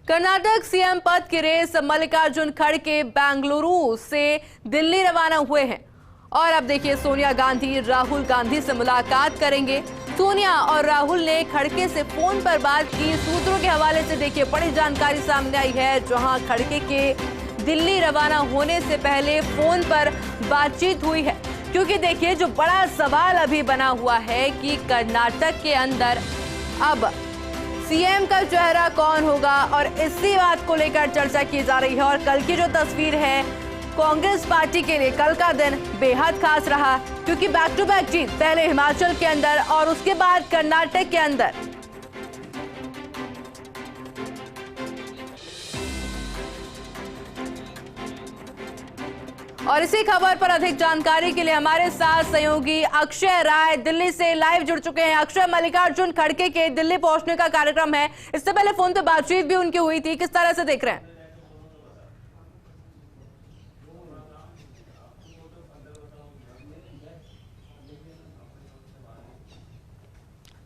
Karnataka CM पद की race Mallikarjun खड़गे बेंगलुरु से दिल्ली रवाना हुए हैं और अब देखिए सोनिया गांधी राहुल गांधी से मुलाकात करेंगे। सोनिया और राहुल ने खड़गे से फोन पर बात की। सूत्रों के हवाले से देखिए बड़ी जानकारी सामने आई है, जहां खड़गे के दिल्ली रवाना होने से पहले फोन पर बातचीत हुई है। क्योंकि देखिए जो बड़ा सवाल अभी बना हुआ है कि कर्नाटक के अंदर अब सीएम का चेहरा कौन होगा और इसी बात को लेकर चर्चा की जा रही है। और कल की जो तस्वीर है कांग्रेस पार्टी के लिए कल का दिन बेहद खास रहा, क्योंकि बैक टू बैक जीत, पहले हिमाचल के अंदर और उसके बाद कर्नाटक के अंदर। और इसी खबर पर अधिक जानकारी के लिए हमारे साथ सहयोगी अक्षय राय दिल्ली से लाइव जुड़ चुके हैं। अक्षय, मल्लिकार्जुन खड़गे के दिल्ली पहुंचने का कार्यक्रम है, इससे पहले फोन पे बातचीत भी उनकी हुई थी, किस तरह से देख रहे हैं?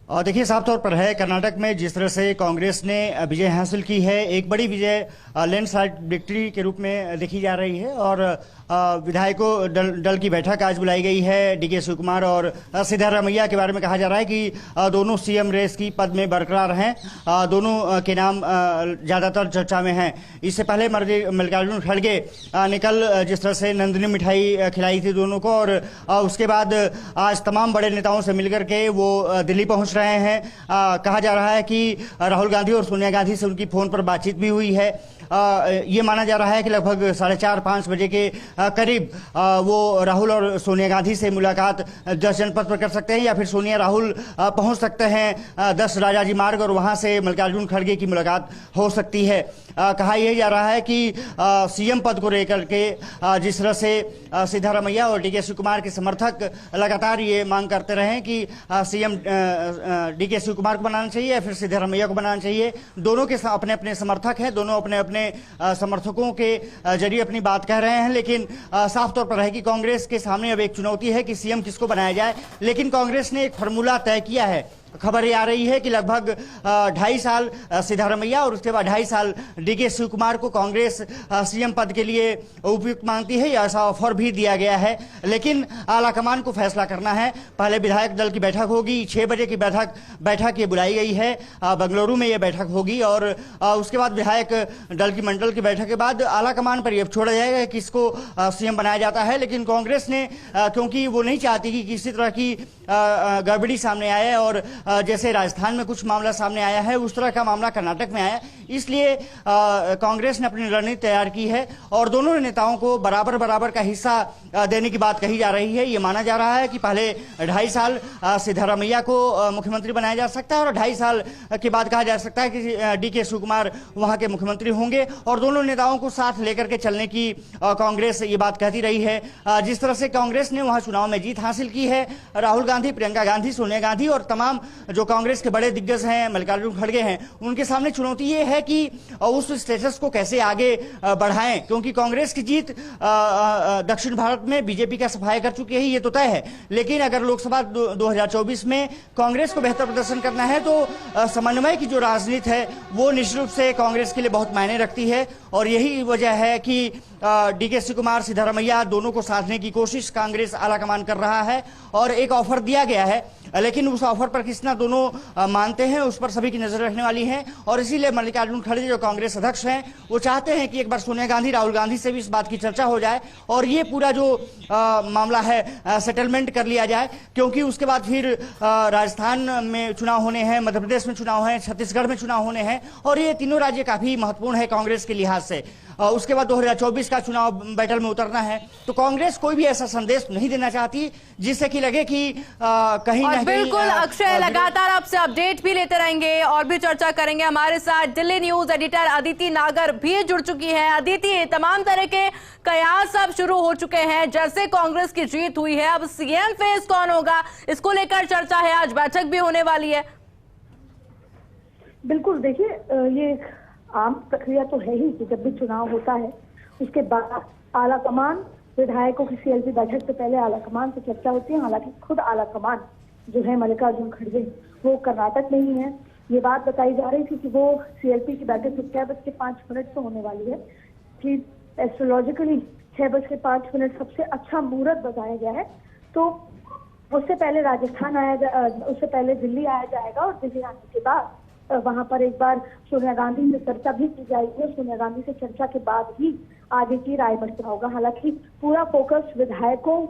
और देखिए साफ तौर पर है, कर्नाटक में जिस तरह से कांग्रेस ने विजय हासिल की है, एक बड़ी विजय लैंडस्लाइड विक्ट्री के रूप में देखी जा रही है। और विधायकों दल की बैठक आज बुलाई गई है। डीके शिवकुमार और सिद्धारमैया के बारे में कहा जा रहा है कि दोनों सीएम रेस की पद में बरकरार हैं। दोनों के नाम ज़्यादातर चर्चा में हैं। इससे पहले मल्लिकार्जुन खड़गे ने कल जिस तरह से नंदिनी मिठाई खिलाई थी दोनों को, और उसके बाद आज तमाम बड़े नेताओं से मिलकर के वो दिल्ली पहुंच रहे हैं। कहा जा रहा है कि राहुल गांधी और सोनिया गांधी से उनकी फोन पर बातचीत भी हुई है। ये माना जा रहा है कि लगभग 4:30-5 बजे के करीब वो राहुल और सोनिया गांधी से मुलाकात 10 जनपद पर कर सकते हैं, या फिर सोनिया राहुल पहुंच सकते हैं 10 राजाजी मार्ग और वहां से मल्लिकार्जुन खड़गे की मुलाकात हो सकती है। कहा यह जा रहा है कि सीएम पद को लेकर के जिस तरह से सिद्धारमैया और डीके शिवकुमार के समर्थक लगातार ये मांग करते रहे कि सीएम डीके शिवकुमार को बनाना चाहिए या फिर सिद्धारमैया को बनाना चाहिए। दोनों के अपने अपने समर्थक हैं, दोनों अपने अपने समर्थकों के जरिए अपनी बात कह रहे हैं। लेकिन साफ तौर पर है कि कांग्रेस के सामने अब एक चुनौती है कि सीएम किसको बनाया जाए। लेकिन कांग्रेस ने एक फार्मूला तय किया है। खबर ये आ रही है कि लगभग 2.5 साल सिद्धारमैया और उसके बाद 2.5 साल डीके शिवकुमार को कांग्रेस सीएम पद के लिए उपयुक्त मानती है, ऐसा ऑफर भी दिया गया है। लेकिन आलाकमान को फैसला करना है। पहले विधायक दल की बैठक होगी, 6 बजे की बैठक ये बुलाई गई है, बेंगलुरु में ये बैठक होगी। और उसके बाद विधायक दल की मंडल की बैठक के बाद आलाकमान पर यह छोड़ा जाएगा कि किसको सीएम बनाया जाता है। लेकिन कांग्रेस ने क्योंकि वो नहीं चाहती कि किसी तरह की गड़बड़ी सामने आए और जैसे राजस्थान में कुछ मामला सामने आया है उस तरह का मामला कर्नाटक में आया, इसलिए कांग्रेस ने अपनी रणनीति तैयार की है और दोनों नेताओं को बराबर बराबर का हिस्सा देने की बात कही जा रही है। ये माना जा रहा है कि पहले 2.5 साल सिद्धारमैया को मुख्यमंत्री बनाया जा सकता है और 2.5 साल के बाद कहा जा सकता है कि डीके शिवकुमार वहां के मुख्यमंत्री होंगे। और दोनों नेताओं को साथ लेकर के चलने की कांग्रेस ये बात कहती रही है। जिस तरह से कांग्रेस ने वहां चुनाव में जीत हासिल की है, राहुल गांधी, प्रियंका गांधी, सोनिया गांधी और तमाम जो कांग्रेस के बड़े दिग्गज हैं, मल्लिकार्जुन खड़गे हैं, उनके सामने चुनौती ये है कि उस स्टेटस को कैसे आगे बढ़ाएं। क्योंकि कांग्रेस की जीत दक्षिण भारत में बीजेपी का सफाया कर चुकी है, ये तो तय है। लेकिन अगर लोकसभा 2024 में कांग्रेस को बेहतर प्रदर्शन करना है तो समन्वय की जो राजनीति है वो निश्चित रूप से कांग्रेस के लिए बहुत मायने रखती है। और यही वजह है कि डीके शिवकुमार, सिद्धारमैया दोनों को साधने की कोशिश कांग्रेस आलाकमान कर रहा है और एक ऑफर दिया गया है। लेकिन उस ऑफर पर कितना दोनों मानते हैं उस पर सभी की नजर रखने वाली है। और इसीलिए मल्लिकार्जुन खड़गे जो कांग्रेस अध्यक्ष हैं वो चाहते हैं कि एक बार सोनिया गांधी, राहुल गांधी से भी इस बात की चर्चा हो जाए और ये पूरा जो मामला है सेटलमेंट कर लिया जाए। क्योंकि उसके बाद फिर राजस्थान में चुनाव होने हैं, मध्य प्रदेश में चुनाव है, छत्तीसगढ़ में चुनाव होने हैं और ये तीनों राज्य काफी महत्वपूर्ण है कांग्रेस के लिहाज से। उसके बाद 2024 का चुनाव बैटल में उतरना है। तो कांग्रेस कोई भी ऐसा संदेश नहीं देना चाहती जिससे कि लगे कि कहीं ना कहीं। बिल्कुल अक्षय, लगातार आपसे अपडेट भी लेते रहेंगे और भी चर्चा करेंगे। हमारे साथ दिल्ली न्यूज एडिटर अदिति नागर भी जुड़ चुकी है। अदिति, तमाम तरह के कयास अब शुरू हो चुके हैं। जैसे कांग्रेस की जीत हुई है, अब सीएम फेस कौन होगा इसको लेकर चर्चा है, आज बैठक भी होने वाली है। बिल्कुल, देखिए ये आम प्रक्रिया तो है ही कि जब भी चुनाव होता है उसके बाद आलाकमान, विधायकों की सीएलपी बैठक से पहले आलाकमान से चर्चा होती है। हालांकि खुद आलाकमान जो है मल्लिकार्जुन खड़गे वो कर्नाटक में ही है ये बात बताई जा रही थी कि वो सीएलपी की बैठक 6:05 पे होने वाली है, कि एस्ट्रोलॉजिकली 6:05 सबसे अच्छा मुहूर्त बताया गया है। तो उससे पहले राजस्थान उससे पहले दिल्ली आया जाएगा और दिल्ली आने के बाद वहां पर एक बार सोनिया गांधी से चर्चा भी की जाएगी और सोनिया गांधी से चर्चा के बाद ही आगे की राय मशवरा होगा। हालांकि पूरा फोकस विधायकों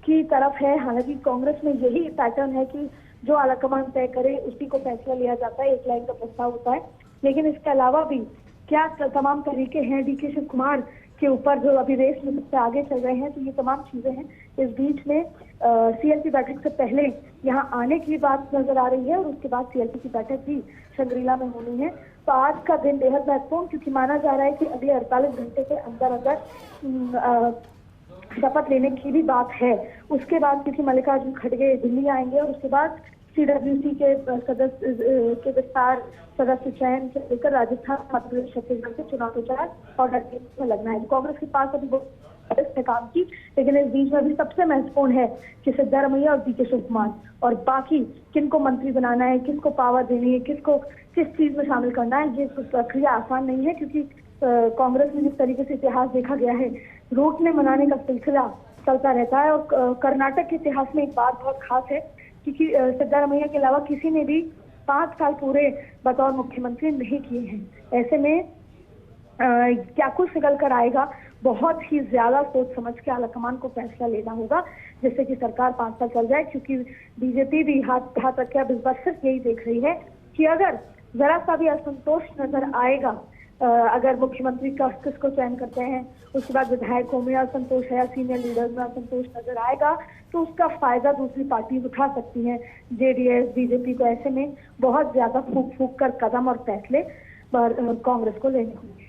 की तरफ है। हालांकि कांग्रेस में यही पैटर्न है कि जो आलाकमान तय करे उसी को फैसला लिया जाता है, एक लाइन का प्रस्ताव होता है। लेकिन इसके अलावा भी क्या तमाम तरीके हैं डीके शिव कुमार के ऊपर, जो अभी रेस में सबसे आगे चल रहे हैं, तो ये तमाम चीजें हैं। इस बीच में सीएलपी बैठक से पहले यहाँ आने की बात नजर आ रही है और उसके बाद सीएलपी की बैठक भी शंग्रीला में होनी है। तो आज का दिन बेहद महत्वपूर्ण, क्योंकि माना जा रहा है कि अगले 48 घंटे के अंदर शपथ लेने की भी बात है। उसके बाद क्योंकि मल्लिकार्जुन खड़गे दिल्ली आएंगे और उसके बाद सीडब्ल्यूसी के सदस्य के विस्तार सदस्य चयन से लेकर राजस्थान, मध्य प्रदेश, छत्तीसगढ़ से चुनाव प्रचार और रणनीति में लगना है। कांग्रेस के पास अभी बहुत काम की, लेकिन इस बीच में भी सबसे महत्वपूर्ण है कि सिद्धारमैया और डीके शिव कुमार और बाकी किनको मंत्री बनाना है, किसको पावर देनी है, किसको किस चीज में शामिल करना है। ये प्रक्रिया आसान नहीं है, क्योंकि कांग्रेस में जिस तरीके से इतिहास देखा गया है, रोकने मनाने का सिलसिला चलता रहता है। और कर्नाटक के इतिहास में एक बात बहुत खास है, क्योंकि सिद्धारमैया के अलावा किसी ने भी 5 साल पूरे बतौर मुख्यमंत्री नहीं किए हैं। ऐसे में क्या कुछ निकल कर आएगा, बहुत ही ज्यादा सोच समझ के आलाकमान को फैसला लेना होगा, जिससे कि सरकार 5 साल चल जाए। क्योंकि बीजेपी भी हाथ रखे अब इस बार सिर्फ यही देख रही है कि अगर जरा सा भी असंतोष नजर आएगा, अगर मुख्यमंत्री का किसको चयन करते हैं, उसके बाद विधायकों में असंतोष है या सीनियर लीडर्स में असंतोष नजर आएगा, तो उसका फायदा दूसरी पार्टी उठा सकती हैं, जेडीएस, बीजेपी को। ऐसे में बहुत ज्यादा फूक कर कदम और फैसले कांग्रेस को लेने होंगे।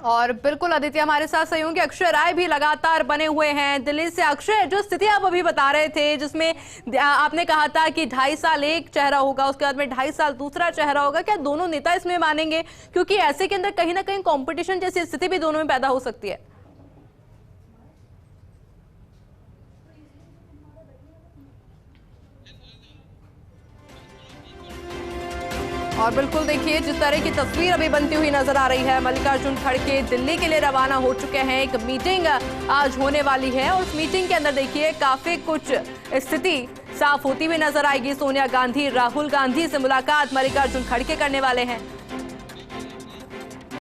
और बिल्कुल आदित्य हमारे साथ सहयोगी अक्षय राय भी लगातार बने हुए हैं दिल्ली से। अक्षय, जो स्थिति आप अभी बता रहे थे, जिसमें आपने कहा था कि 2.5 साल एक चेहरा होगा, उसके बाद में 2.5 साल दूसरा चेहरा होगा, क्या दोनों नेता इसमें मानेंगे? क्योंकि ऐसे के अंदर कहीं ना कहीं कंपटीशन जैसी स्थिति भी दोनों में पैदा हो सकती है। और बिल्कुल देखिए जिस तरह की तस्वीर अभी बनती हुई नजर आ रही है, मल्लिकार्जुन खड़गे दिल्ली के लिए रवाना हो चुके हैं। एक मीटिंग आज होने वाली है और उस मीटिंग के अंदर देखिए काफी कुछ स्थिति साफ होती हुई नजर आएगी। सोनिया गांधी, राहुल गांधी से मुलाकात मल्लिकार्जुन खड़गे करने वाले हैं।